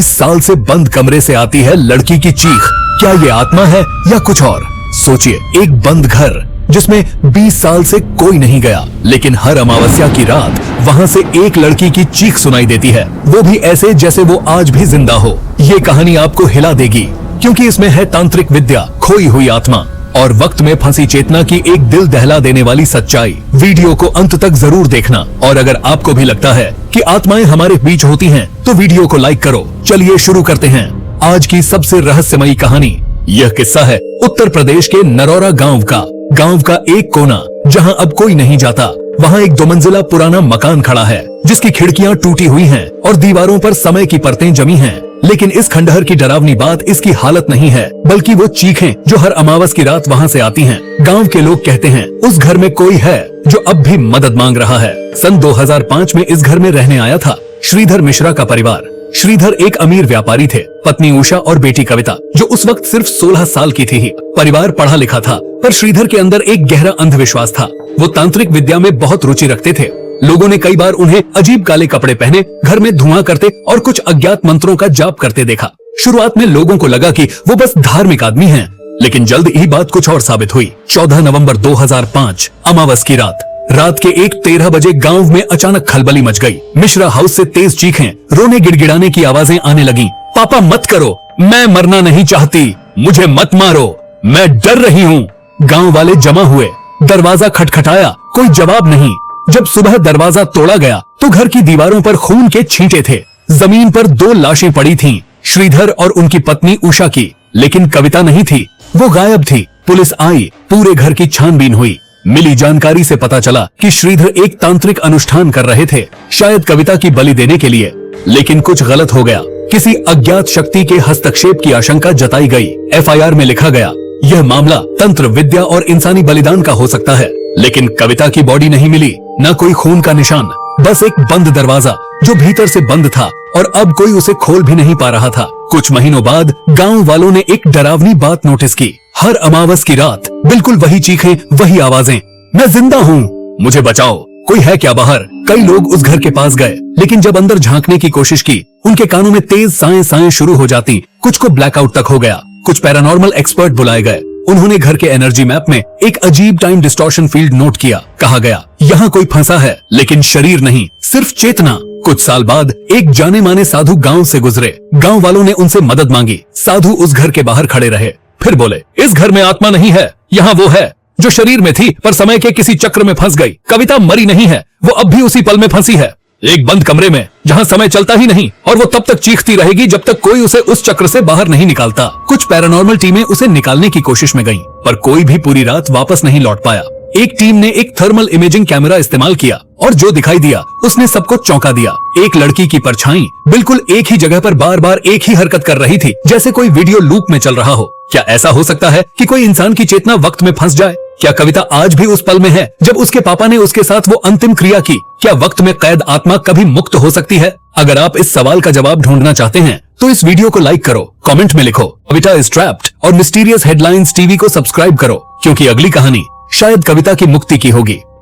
20 साल से बंद कमरे से आती है लड़की की चीख। क्या ये आत्मा है या कुछ और? सोचिए, एक बंद घर जिसमें 20 साल से कोई नहीं गया, लेकिन हर अमावस्या की रात वहां से एक लड़की की चीख सुनाई देती है, वो भी ऐसे जैसे वो आज भी जिंदा हो। ये कहानी आपको हिला देगी, क्योंकि इसमें है तांत्रिक विद्या, खोई हुई आत्मा और वक्त में फंसी चेतना की एक दिल दहला देने वाली सच्चाई। वीडियो को अंत तक जरूर देखना, और अगर आपको भी लगता है कि आत्माएं हमारे बीच होती हैं, तो वीडियो को लाइक करो। चलिए शुरू करते हैं आज की सबसे रहस्यमयी कहानी। यह किस्सा है उत्तर प्रदेश के नरौरा गांव का एक कोना जहां अब कोई नहीं जाता। वहां एक 2 मंजिला पुराना मकान खड़ा है, जिसकी खिड़कियां टूटी हुई हैं और दीवारों पर समय की परतें जमी हैं। लेकिन इस खंडहर की डरावनी बात इसकी हालत नहीं है, बल्कि वो चीखें जो हर अमावस की रात वहां से आती हैं। गांव के लोग कहते हैं उस घर में कोई है जो अब भी मदद मांग रहा है। सन 2005 में इस घर में रहने आया था श्रीधर मिश्रा का परिवार। श्रीधर एक अमीर व्यापारी थे, पत्नी उषा और बेटी कविता, जो उस वक्त सिर्फ 16 साल की थी। परिवार पढ़ा लिखा था, पर श्रीधर के अंदर एक गहरा अंधविश्वास था। वो तांत्रिक विद्या में बहुत रुचि रखते थे। लोगों ने कई बार उन्हें अजीब काले कपड़े पहने, घर में धुआं करते और कुछ अज्ञात मंत्रों का जाप करते देखा। शुरुआत में लोगों को लगा कि वो बस धार्मिक आदमी हैं, लेकिन जल्द ही बात कुछ और साबित हुई। 14 नवंबर 2005 अमावस की रात के 1:13 बजे गांव में अचानक खलबली मच गई। मिश्रा हाउस से तेज चीखें, रोने गिड़गिड़ाने की आवाजें आने लगी। पापा मत करो, मैं मरना नहीं चाहती, मुझे मत मारो, मैं डर रही हूँ। गांव वाले जमा हुए, दरवाजा खटखटाया, कोई जवाब नहीं। जब सुबह दरवाजा तोड़ा गया तो घर की दीवारों पर खून के छींटे थे। जमीन पर 2 लाशें पड़ी थीं, श्रीधर और उनकी पत्नी उषा की, लेकिन कविता नहीं थी, वो गायब थी। पुलिस आई, पूरे घर की छानबीन हुई। मिली जानकारी से पता चला कि श्रीधर एक तांत्रिक अनुष्ठान कर रहे थे, शायद कविता की बलि देने के लिए। लेकिन कुछ गलत हो गया। किसी अज्ञात शक्ति के हस्तक्षेप की आशंका जताई गई। FIR में लिखा गया, यह मामला तंत्र विद्या और इंसानी बलिदान का हो सकता है। लेकिन कविता की बॉडी नहीं मिली, न कोई खून का निशान, बस एक बंद दरवाजा जो भीतर से बंद था और अब कोई उसे खोल भी नहीं पा रहा था। कुछ महीनों बाद गांव वालों ने एक डरावनी बात नोटिस की। हर अमावस की रात बिल्कुल वही चीखें, वही आवाजें, मैं जिंदा हूँ, मुझे बचाओ, कोई है क्या बाहर? कई लोग उस घर के पास गए, लेकिन जब अंदर झांकने की कोशिश की, उनके कानों में तेज साएं शुरू हो जाती। कुछ को ब्लैकआउट तक हो गया। कुछ पैरानॉर्मल एक्सपर्ट बुलाए गए। उन्होंने घर के एनर्जी मैप में एक अजीब टाइम डिस्टॉर्शन फील्ड नोट किया। कहा गया, यहाँ कोई फंसा है, लेकिन शरीर नहीं, सिर्फ चेतना। कुछ साल बाद एक जाने माने साधु गांव से गुजरे। गांव वालों ने उनसे मदद मांगी। साधु उस घर के बाहर खड़े रहे, फिर बोले, इस घर में आत्मा नहीं है, यहाँ वो है जो शरीर में थी पर समय के किसी चक्र में फंस गई। कविता मरी नहीं है, वो अब भी उसी पल में फंसी है, एक बंद कमरे में जहां समय चलता ही नहीं, और वो तब तक चीखती रहेगी जब तक कोई उसे उस चक्र से बाहर नहीं निकालता। कुछ पैरानॉर्मल टीमें उसे निकालने की कोशिश में गईं, पर कोई भी पूरी रात वापस नहीं लौट पाया। एक टीम ने एक थर्मल इमेजिंग कैमरा इस्तेमाल किया और जो दिखाई दिया उसने सबको चौंका दिया। एक लड़की की परछाई बिल्कुल एक ही जगह पर बार बार एक ही हरकत कर रही थी, जैसे कोई वीडियो लूप में चल रहा हो। क्या ऐसा हो सकता है कि कोई इंसान की चेतना वक्त में फंस जाए? क्या कविता आज भी उस पल में है जब उसके पापा ने उसके साथ वो अंतिम क्रिया की? क्या वक्त में कैद आत्मा कभी मुक्त हो सकती है? अगर आप इस सवाल का जवाब ढूंढना चाहते हैं तो इस वीडियो को लाइक करो, कमेंट में लिखो कविता इज ट्रैप्ड और मिस्टीरियस हेडलाइंस टीवी को सब्सक्राइब करो, क्योंकि अगली कहानी शायद कविता की मुक्ति की होगी।